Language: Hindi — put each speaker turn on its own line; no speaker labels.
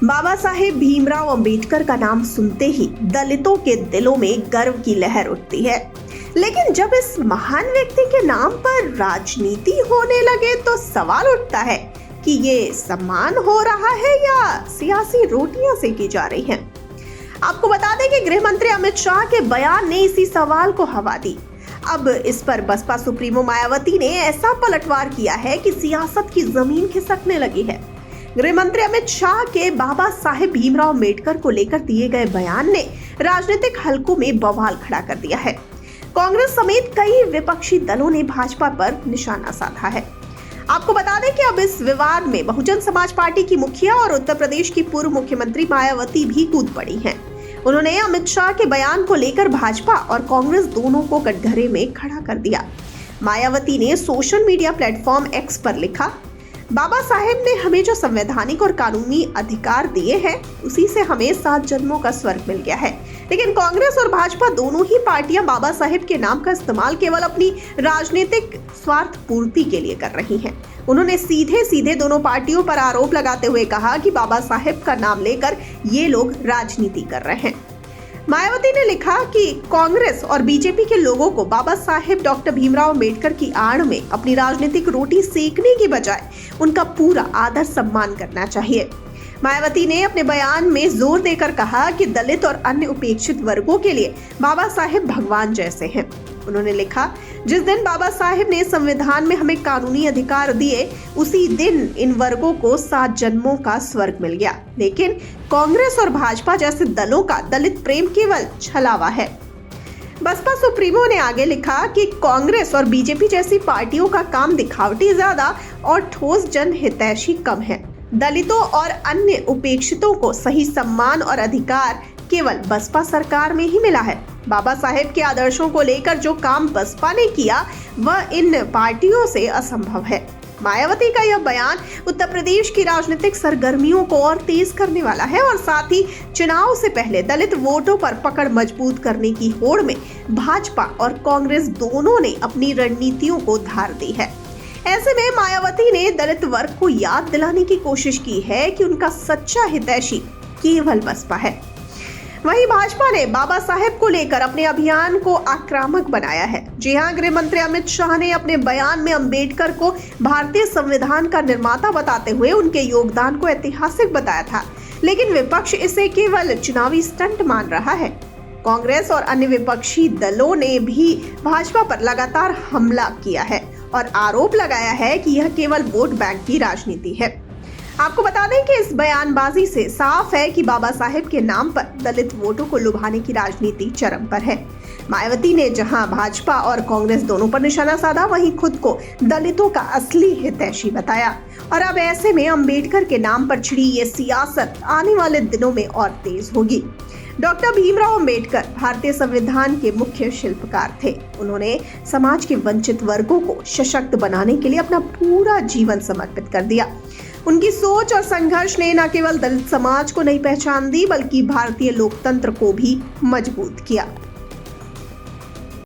बाबा साहेब भीमराव अंबेडकर का नाम सुनते ही दलितों के दिलों में गर्व की लहर उठती है। लेकिन जब इस महान व्यक्ति के नाम पर राजनीति होने लगे तो सवाल उठता है कि ये सम्मान हो रहा है या सियासी रोटियां सेकी जा रही हैं। आपको बता दें कि गृह मंत्री अमित शाह के बयान ने इसी सवाल को हवा दी। अब इस पर बसपा सुप्रीमो मायावती ने ऐसा पलटवार किया है कि सियासत की जमीन खिसकने लगी है। गृह मंत्री अमित शाह के बाबा साहेब भीमराव अंबेडकर को लेकर दिए गए बयान ने राजनीतिक हलकों में बवाल खड़ा कर दिया है। कांग्रेस समेत कई विपक्षी दलों ने भाजपा पर निशाना साधा है। आपको बता दें कि अब इस विवाद में बहुजन समाज पार्टी की मुखिया और उत्तर प्रदेश की पूर्व मुख्यमंत्री मायावती भी कूद पड़ी हैं। उन्होंने अमित शाह के बयान को लेकर भाजपा और कांग्रेस दोनों को कटघरे में खड़ा कर दिया। मायावती ने सोशल मीडिया प्लेटफॉर्म एक्स पर लिखा, बाबा साहेब ने हमें जो संवैधानिक और कानूनी अधिकार दिए हैं उसी से हमें 7 जन्मों का स्वर्ग मिल गया है। लेकिन कांग्रेस और भाजपा दोनों ही पार्टियां बाबा साहेब के नाम का इस्तेमाल केवल अपनी राजनीतिक स्वार्थ पूर्ति के लिए कर रही हैं। उन्होंने सीधे सीधे दोनों पार्टियों पर आरोप लगाते हुए कहा कि बाबा साहेब का नाम लेकर ये लोग राजनीति कर रहे हैं। मायावती ने लिखा कि कांग्रेस और बीजेपी के लोगों को बाबा साहेब डॉक्टर भीमराव अंबेडकर की आड़ में अपनी राजनीतिक रोटी सेकने की बजाय उनका पूरा आदर सम्मान करना चाहिए। मायावती ने अपने बयान में जोर देकर कहा कि दलित और अन्य उपेक्षित वर्गों के लिए बाबा साहेब भगवान जैसे हैं। उन्होंने लिखा, जिस दिन बाबा साहेब ने संविधान में हमें कानूनी अधिकार दिए उसी दिन इन वर्गों को 7 जन्मों का स्वर्ग मिल गया। लेकिन कांग्रेस और भाजपा जैसे दलों का दलित प्रेम केवल छलावा है। बसपा सुप्रीमो ने आगे लिखा कि कांग्रेस और बीजेपी जैसी पार्टियों का काम दिखावटी ज्यादा और ठोस जनहितैषी कम है। दलितों और अन्य उपेक्षितों को सही सम्मान और अधिकार केवल बसपा सरकार में ही मिला है। बाबा साहेब के आदर्शों को लेकर जो काम बसपा ने किया वह इन पार्टियों से असंभव है। मायावती का यह बयान उत्तर प्रदेश की राजनीतिक सरगर्मियों को और तेज करने वाला है और साथ ही चुनाव से पहले दलित वोटों पर पकड़ मजबूत करने की होड़ में भाजपा और कांग्रेस दोनों ने अपनी रणनीतियों को धार दी है। ऐसे में मायावती ने दलित वर्ग को याद दिलाने की कोशिश की है कि उनका सच्चा हितैषी केवल बसपा है। वहीं भाजपा ने बाबा साहेब को लेकर अपने अभियान को आक्रामक बनाया है। जी हां, गृह मंत्री अमित शाह ने अपने बयान में अंबेडकर को भारतीय संविधान का निर्माता बताते हुए उनके योगदान को ऐतिहासिक बताया था, लेकिन विपक्ष इसे केवल चुनावी स्टंट मान रहा है। कांग्रेस और अन्य विपक्षी दलों ने भी भाजपा पर लगातार हमला किया है और आरोप लगाया है कि यह केवल वोट बैंक की राजनीति है। आपको बता दें कि इस बयानबाजी से साफ है कि बाबा साहेब के नाम पर दलित वोटों को लुभाने की राजनीति चरम पर है। मायावती ने जहां भाजपा और कांग्रेस दोनों पर निशाना साधा, वहीं खुद को दलितों का असली हितैषी बताया। और अब ऐसे में अंबेडकर के नाम पर छिड़ी ये सियासत आने वाले दिनों में और तेज होगी। डॉक्टर भीमराव अंबेडकर भारतीय संविधान के मुख्य शिल्पकार थे। उन्होंने समाज के वंचित वर्गों को सशक्त बनाने के लिए अपना पूरा जीवन समर्पित कर दिया। उनकी सोच और संघर्ष ने न केवल दलित समाज को नई पहचान दी बल्कि भारतीय लोकतंत्र को भी मजबूत किया।